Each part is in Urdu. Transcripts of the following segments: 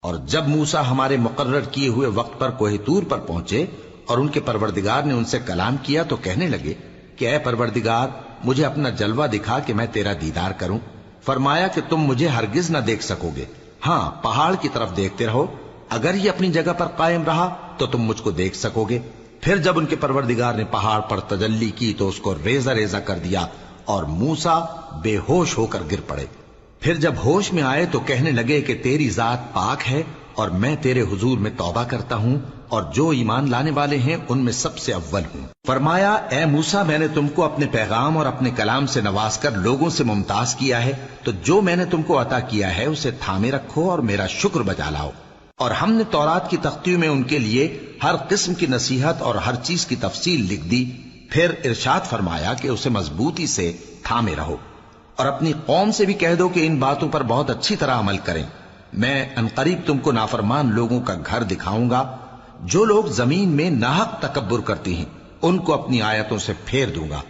اور جب موسیٰ ہمارے مقرر کیے ہوئے وقت پر کوہ طور پر پہنچے اور ان کے پروردگار نے ان سے کلام کیا تو کہنے لگے کہ اے پروردگار مجھے اپنا جلوہ دکھا کہ میں تیرا دیدار کروں۔ فرمایا کہ تم مجھے ہرگز نہ دیکھ سکو گے، ہاں پہاڑ کی طرف دیکھتے رہو، اگر یہ اپنی جگہ پر قائم رہا تو تم مجھ کو دیکھ سکو گے۔ پھر جب ان کے پروردگار نے پہاڑ پر تجلی کی تو اس کو ریزہ ریزہ کر دیا اور موسیٰ بے ہوش ہو کر گر پڑے۔ پھر جب ہوش میں آئے تو کہنے لگے کہ تیری ذات پاک ہے اور میں تیرے حضور میں توبہ کرتا ہوں اور جو ایمان لانے والے ہیں ان میں سب سے اول ہوں۔ فرمایا اے موسیٰ میں نے تم کو اپنے پیغام اور اپنے کلام سے نواز کر لوگوں سے ممتاز کیا ہے، تو جو میں نے تم کو عطا کیا ہے اسے تھامے رکھو اور میرا شکر بجا لاؤ۔ اور ہم نے تورات کی تختیوں میں ان کے لیے ہر قسم کی نصیحت اور ہر چیز کی تفصیل لکھ دی۔ پھر ارشاد فرمایا کہ اسے مضبوطی سے تھامے رہو اور اپنی قوم سے بھی کہہ دو کہ ان باتوں پر بہت اچھی طرح عمل کریں۔ میں انقریب تم کو نافرمان لوگوں کا گھر دکھاؤں گا، جو لوگ زمین میں ناحق تکبر کرتی ہیں ان کو اپنی آیتوں سے پھیر دوں گا۔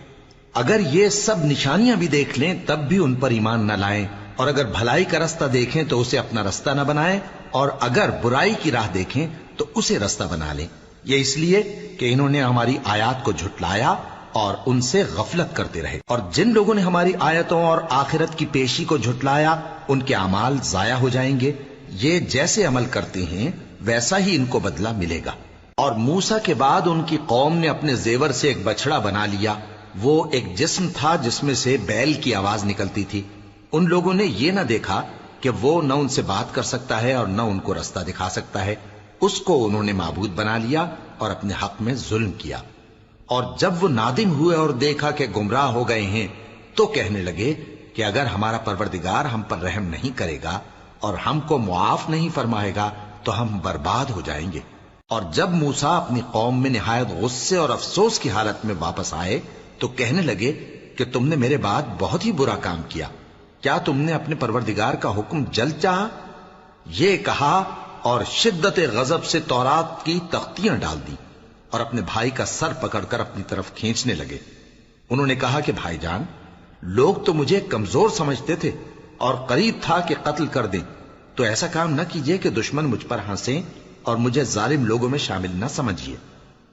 اگر یہ سب نشانیاں بھی دیکھ لیں تب بھی ان پر ایمان نہ لائیں، اور اگر بھلائی کا رستہ دیکھیں تو اسے اپنا رستہ نہ بنائیں، اور اگر برائی کی راہ دیکھیں تو اسے رستہ بنا لیں۔ یہ اس لیے کہ انہوں نے ہماری آیات کو جھٹلایا اور ان سے غفلت کرتے رہے، اور جن لوگوں نے ہماری آیتوں اور آخرت کی پیشی کو جھٹلایا ان کے اعمال ضائع ہو جائیں گے۔ یہ جیسے عمل کرتے ہیں ویسا ہی ان کو بدلہ ملے گا۔ اور موسیٰ کے بعد ان کی قوم نے اپنے زیور سے ایک بچڑا بنا لیا، وہ ایک جسم تھا جس میں سے بیل کی آواز نکلتی تھی۔ ان لوگوں نے یہ نہ دیکھا کہ وہ نہ ان سے بات کر سکتا ہے اور نہ ان کو رستہ دکھا سکتا ہے، اس کو انہوں نے معبود بنا لیا اور اپنے حق میں ظلم کیا۔ اور جب وہ نادم ہوئے اور دیکھا کہ گمراہ ہو گئے ہیں تو کہنے لگے کہ اگر ہمارا پروردگار ہم پر رحم نہیں کرے گا اور ہم کو معاف نہیں فرمائے گا تو ہم برباد ہو جائیں گے۔ اور جب موسیٰ اپنی قوم میں نہایت غصے اور افسوس کی حالت میں واپس آئے تو کہنے لگے کہ تم نے میرے بعد بہت ہی برا کام کیا، کیا تم نے اپنے پروردگار کا حکم جلد چاہا؟ یہ کہا اور شدت غضب سے تورات کی تختیاں ڈال دی اور اپنے بھائی کا سر پکڑ کر اپنی طرف کھینچنے لگے۔ انہوں نے کہا کہ بھائی جان، لوگ تو مجھے کمزور سمجھتے تھے اور قریب تھا کہ قتل کر دیں، تو ایسا کام نہ کیجیے کہ دشمن مجھ پر ہنسیں اور مجھے ظالم لوگوں میں شامل نہ سمجھیے۔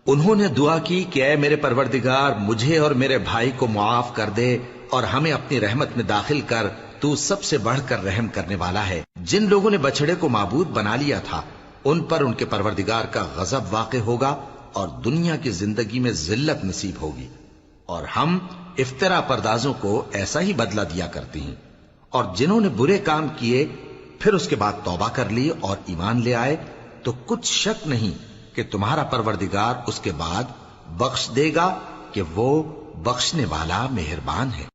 انہوں نے دعا کی کہ اے میرے پروردگار مجھے اور میرے بھائی کو معاف کر دے اور ہمیں اپنی رحمت میں داخل کر، تو سب سے بڑھ کر رحم کرنے والا ہے۔ جن لوگوں نے بچڑے کو معبود بنا لیا تھا ان پر ان کے پروردگار کا غضب واقع ہوگا اور دنیا کی زندگی میں ذلت نصیب ہوگی، اور ہم افترا پردازوں کو ایسا ہی بدلہ دیا کرتے ہیں۔ اور جنہوں نے برے کام کیے پھر اس کے بعد توبہ کر لی اور ایمان لے آئے تو کچھ شک نہیں کہ تمہارا پروردگار اس کے بعد بخش دے گا کہ وہ بخشنے والا مہربان ہے۔